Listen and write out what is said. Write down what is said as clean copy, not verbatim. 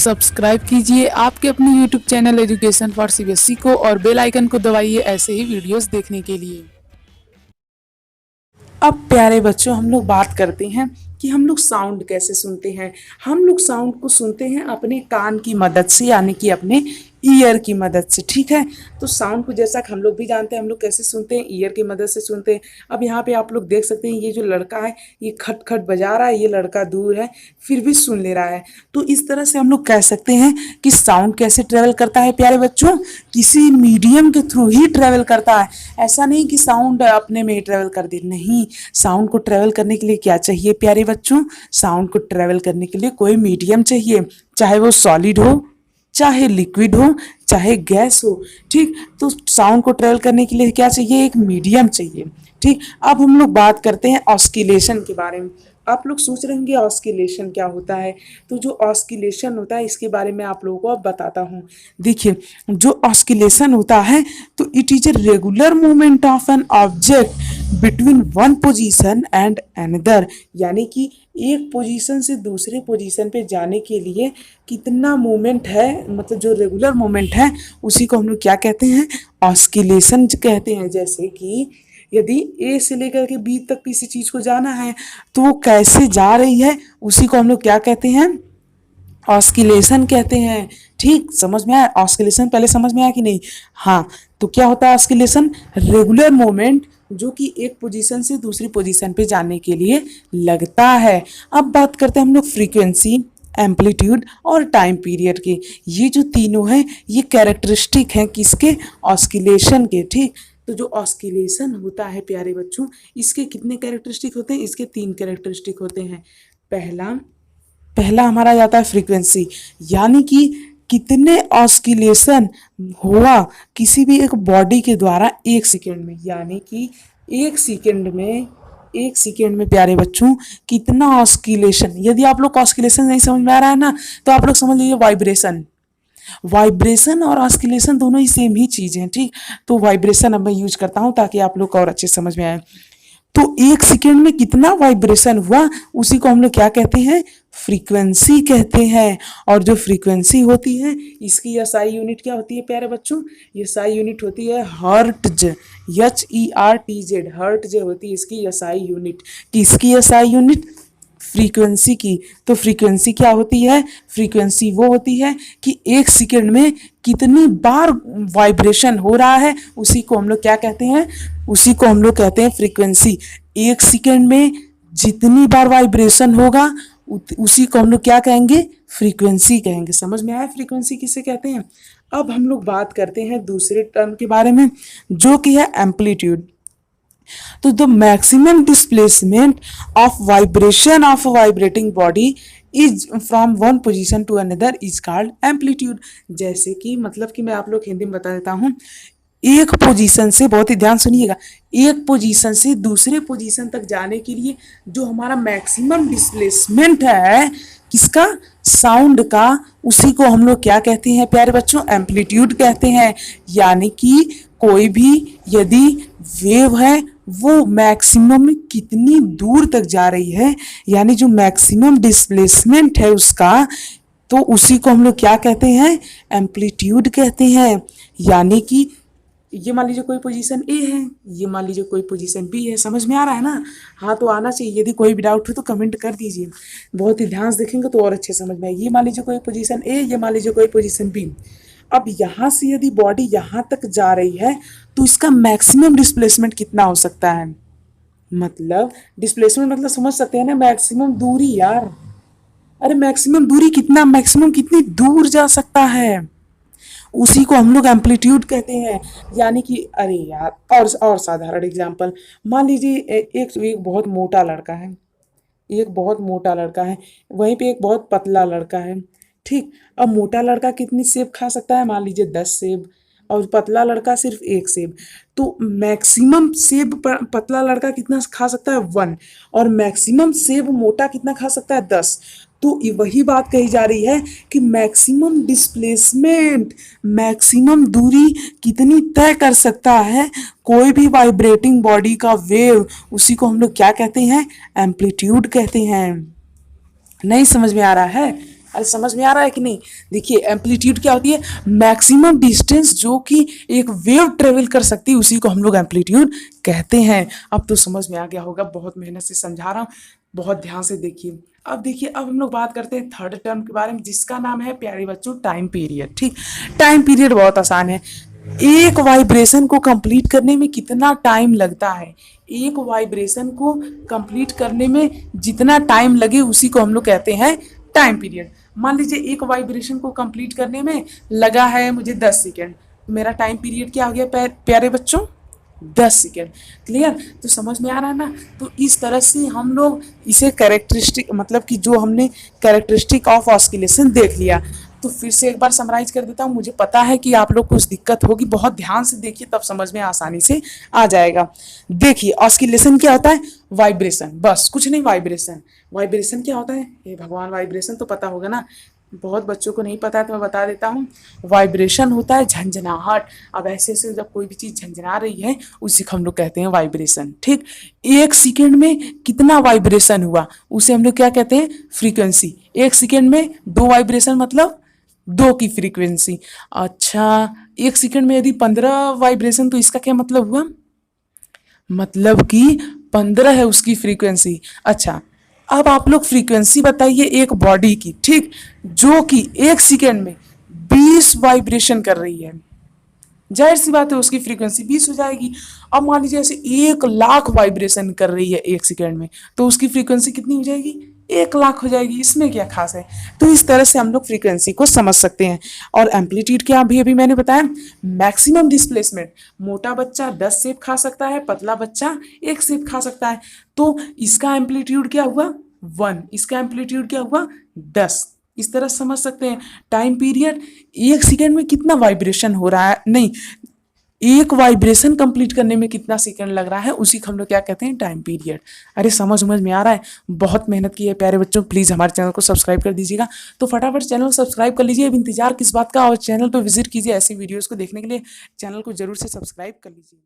Subscribe कीजिए आपके अपने YouTube channel education for CBSE को और बेल आइकन को दबाइए ऐसे ही वीडियोस देखने के लिए। अब प्यारे बच्चों, हम लोग बात करते हैं कि हम लोग साउंड कैसे सुनते हैं। हम लोग साउंड को सुनते हैं अपने कान की मदद से, यानी कि अपने ईयर की मदद से। ठीक है, तो साउंड को जैसा कि हम लोग भी जानते हैं हम लोग कैसे सुनते हैं, ईयर की मदद से सुनते हैं। अब यहाँ पे आप लोग देख सकते हैं, ये जो लड़का है ये खट खट बजा रहा है, ये लड़का दूर है फिर भी सुन ले रहा है। तो इस तरह से हम लोग कह सकते हैं कि साउंड कैसे ट्रेवल करता है प्यारे बच्चों, किसी मीडियम के थ्रू ही ट्रेवल करता है। ऐसा नहीं कि साउंड अपने में ही ट्रेवल कर दे, नहीं। साउंड को ट्रेवल करने के लिए क्या चाहिए प्यारे बच्चों, साउंड को ट्रेवल करने के लिए कोई मीडियम चाहिए, चाहे वो सॉलिड हो, चाहे लिक्विड हो, चाहे गैस हो। ठीक, तो साउंड को ट्रेवल करने के लिए क्या चाहिए, एक मीडियम चाहिए। ठीक, अब हम लोग बात करते हैं ऑस्किलेशन के बारे में। आप लोग सोच रहे होंगे ऑस्किलेशन क्या होता है, तो जो ऑस्किलेशन होता है इसके बारे में आप लोगों को अब बताता हूँ। देखिए, जो ऑस्किलेशन होता है तो it is a regular movement of an object between one position and another, यानी कि एक पोजीशन से दूसरे पोजीशन पे जाने के लिए कितना मूवमेंट है, मतलब जो रेगुलर मूवमेंट है उसी को हम लोग क्या कहते हैं, ऑस्किलेशन कहते हैं। जैसे कि यदि ए से लेकर के बी तक किसी चीज को जाना है तो वो कैसे जा रही है उसी को हम लोग क्या कहते हैं, ऑस्किलेशन कहते हैं। ठीक, समझ में आया ऑस्किलेशन, पहले समझ में आया कि नहीं। हाँ, तो क्या होता है ऑस्किलेशन, रेगुलर मूवमेंट जो कि एक पोजीशन से दूसरी पोजीशन पे जाने के लिए लगता है। अब बात करते हैं हम लोग फ्रीक्वेंसी, एम्पलीट्यूड और टाइम पीरियड के। ये जो तीनों हैं ये कैरेक्टरिस्टिक हैं किसके, ऑस्किलेशन के। ठीक, तो जो ऑस्किलेशन होता है प्यारे बच्चों, इसके कितने कैरेक्टरिस्टिक होते हैं, इसके 3 कैरेक्टरिस्टिक होते हैं। पहला हमारा जाता है फ्रीक्वेंसी, यानी कि कितने ऑस्किलेशन हुआ किसी भी एक बॉडी के द्वारा एक सेकेंड में, यानी कि एक सेकेंड में प्यारे बच्चों कितना ऑस्किलेशन। यदि आप लोग ऑस्किलेशन नहीं समझ में आ रहा है ना, तो आप लोग समझ लीजिए वाइब्रेशन और ऑस्किलेशन दोनों ही सेम ही चीज हैं। ठीक, तो वाइब्रेशन अब मैं यूज करता हूं ताकि आप लोग को और अच्छे समझ में आए। तो एक सेकेंड में कितना वाइब्रेशन हुआ उसी को हम लोग क्या कहते हैं, फ्रीक्वेंसी कहते हैं। और जो फ्रीक्वेंसी होती है इसकी एसआई यूनिट क्या होती है प्यारे बच्चों, एसआई यूनिट होती है हर्ट्ज, HERTZ, हर्ट्ज होती है इसकी एसआई यूनिट। किसकी एसआई यूनिट, फ्रीक्वेंसी की। तो फ्रीक्वेंसी क्या होती है, फ्रीक्वेंसी वो होती है कि एक सेकेंड में कितनी बार वाइब्रेशन हो रहा है उसी को हम लोग क्या कहते हैं, उसी को हम लोग कहते हैं फ्रीक्वेंसी। एक सेकेंड में जितनी बार वाइब्रेशन होगा उसी को हम लोग क्या कहेंगे, फ्रीक्वेंसी कहेंगे। समझ में आया फ्रीक्वेंसी किसे कहते हैं। अब हम लोग बात करते हैं दूसरे टर्म के बारे में जो कि है एम्पलीट्यूड। तो the maximum displacement of vibration of vibrating body is from one position to another is called amplitude. जैसे कि मतलब कि मैं आप लोग हिंदी में बता देता हूँ, एक पोजीशन से, बहुत ही ध्यान सुनिएगा, एक पोजीशन से दूसरे पोजीशन तक जाने के लिए जो हमारा मैक्सिमम डिस्प्लेसमेंट है किसका, साउंड का, उसी को हम लोग क्या कहते हैं प्यारे बच्चों, एम्पलीट्यूड कहते हैं। यानी कि कोई भी यदि वेव है वो मैक्सिमम में कितनी दूर तक जा रही है, यानी जो मैक्सिमम डिस्प्लेसमेंट है उसका, तो उसी को हम लोग क्या कहते हैं, एम्पलीट्यूड कहते हैं। यानी कि ये मान लीजिए कोई पोजीशन ए है, ये मान लीजिए कोई पोजीशन बी है। समझ में आ रहा है ना, हाँ तो आना चाहिए। यदि कोई भी डाउट हो तो कमेंट कर दीजिए, बहुत ही ध्यान से देखेंगे तो और अच्छे समझ में आए। ये मान लीजिए कोई पोजीशन ए, ये मान लीजिए कोई पोजीशन बी। अब यहाँ से यदि बॉडी यहाँ तक जा रही है तो इसका मैक्सिमम डिस्प्लेसमेंट कितना हो सकता है, मतलब डिस्प्लेसमेंट मतलब समझ सकते हैं ना, मैक्सिमम दूरी यार। अरे मैक्सिमम दूरी कितना, मैक्सिमम कितनी दूर जा सकता है उसी को हम लोग एम्पलीट्यूड कहते हैं। यानी कि अरे यार, और साधारण एग्जांपल, मान लीजिए एक बहुत मोटा लड़का है, एक बहुत मोटा लड़का है, वहीं पे एक बहुत पतला लड़का है। ठीक, अब मोटा लड़का कितनी सेब खा सकता है, मान लीजिए 10 सेब, और पतला लड़का सिर्फ 1 सेब। तो मैक्सिमम सेब पतला लड़का कितना खा सकता है, 1, और मैक्सिमम सेब मोटा कितना खा सकता है, 10। तो वही बात कही जा रही है कि मैक्सिमम डिस्प्लेसमेंट, मैक्सिमम दूरी कितनी तय कर सकता है कोई भी वाइब्रेटिंग बॉडी का वेव, उसी को हम लोग क्या कहते हैं, एम्पलीट्यूड कहते हैं। नहीं समझ में आ रहा है, अरे समझ में आ रहा है कि नहीं? देखिए एम्पलीट्यूड क्या होती है? मैक्सिमम डिस्टेंस जो कि एक वेव ट्रेवल कर सकती है उसी को हम लोग एम्पलीट्यूड कहते हैं। अब तो समझ में आ गया होगा, बहुत मेहनत से समझा रहा हूँ, बहुत ध्यान से देखिए। अब देखिए, अब हम लोग बात करते हैं थर्ड टर्म के बारे में, जिसका नाम है प्यारे बच्चों टाइम पीरियड। ठीक, टाइम पीरियड बहुत आसान है। एक वाइब्रेशन को कंप्लीट करने में कितना टाइम लगता है, एक वाइब्रेशन को कंप्लीट करने में जितना टाइम लगे उसी को हम लोग कहते हैं टाइम पीरियड। मान लीजिए एक वाइब्रेशन को कंप्लीट करने में लगा है मुझे 10 सेकेंड, मेरा टाइम पीरियड क्या आ गया प्यारे बच्चों? 10 सेकेंड। क्लियर? तो समझ में आ रहा है ना? तो इस तरह से हम लोग इसे कैरेक्टरिस्टिक, मतलब कि जो हमने कैरेक्टरिस्टिक ऑफ ऑस्किलेशन देख लिया। तो फिर से एक बार समराइज कर देता हूँ, मुझे पता है कि आप लोग को कुछ दिक्कत होगी, बहुत ध्यान से देखिए तब समझ में आसानी से आ जाएगा। देखिए ऑस्किलेशन क्या होता है? वाइब्रेशन, बस कुछ नहीं। वाइब्रेशन, वाइब्रेशन क्या होता है? हे भगवान, वाइब्रेशन तो पता होगा ना, बहुत बच्चों को नहीं पता है तो मैं बता देता हूँ। वाइब्रेशन होता है झंझनाहट। अब ऐसे ऐसे जब कोई भी चीज़ झंझना रही है उसी को हम लोग कहते हैं वाइब्रेशन। ठीक, एक सेकेंड में कितना वाइब्रेशन हुआ उसे हम लोग क्या कहते हैं? फ्रीक्वेंसी। एक सेकेंड में 2 वाइब्रेशन मतलब 2 की फ्रीक्वेंसी। अच्छा, एक सेकेंड में यदि 15 वाइब्रेशन तो इसका क्या मतलब हुआ? मतलब कि 15 है उसकी फ्रीक्वेंसी। अच्छा, अब आप लोग फ्रीक्वेंसी बताइए एक बॉडी की, ठीक, जो कि एक सेकेंड में 20 वाइब्रेशन कर रही है। जाहिर सी बात है उसकी फ्रीक्वेंसी 20 हो जाएगी। अब मान लीजिए ऐसे 1 लाख वाइब्रेशन कर रही है एक सेकेंड में, तो उसकी फ्रीक्वेंसी कितनी हो जाएगी? 1 लाख हो जाएगी। इसमें क्या खास है? तो इस तरह से हम लोग फ्रीक्वेंसी को समझ सकते हैं। और एम्पलीट्यूड क्या अभी मैंने बताया? Maximum displacement. मोटा बच्चा 10 सेब खा सकता है, पतला बच्चा 1 सेब खा सकता है। तो इसका एम्पलीट्यूड क्या हुआ? 1। इसका एम्पलीट्यूड क्या हुआ? 10। इस तरह समझ सकते हैं। टाइम पीरियड, एक सेकेंड में कितना वाइब्रेशन हो रहा है, नहीं, एक वाइब्रेशन कंप्लीट करने में कितना सेकंड लग रहा है उसी को हम लोग क्या कहते हैं? Time period. अरे समझ में आ रहा है? बहुत मेहनत की है प्यारे बच्चों, प्लीज़ हमारे चैनल को सब्सक्राइब कर दीजिएगा। तो फटाफट चैनल सब्सक्राइब कर लीजिए। अब इंतजार किस बात का, और चैनल पर विजिट कीजिए ऐसी वीडियोज़ को देखने के लिए चैनल को जरूर से सब्सक्राइब कर लीजिए।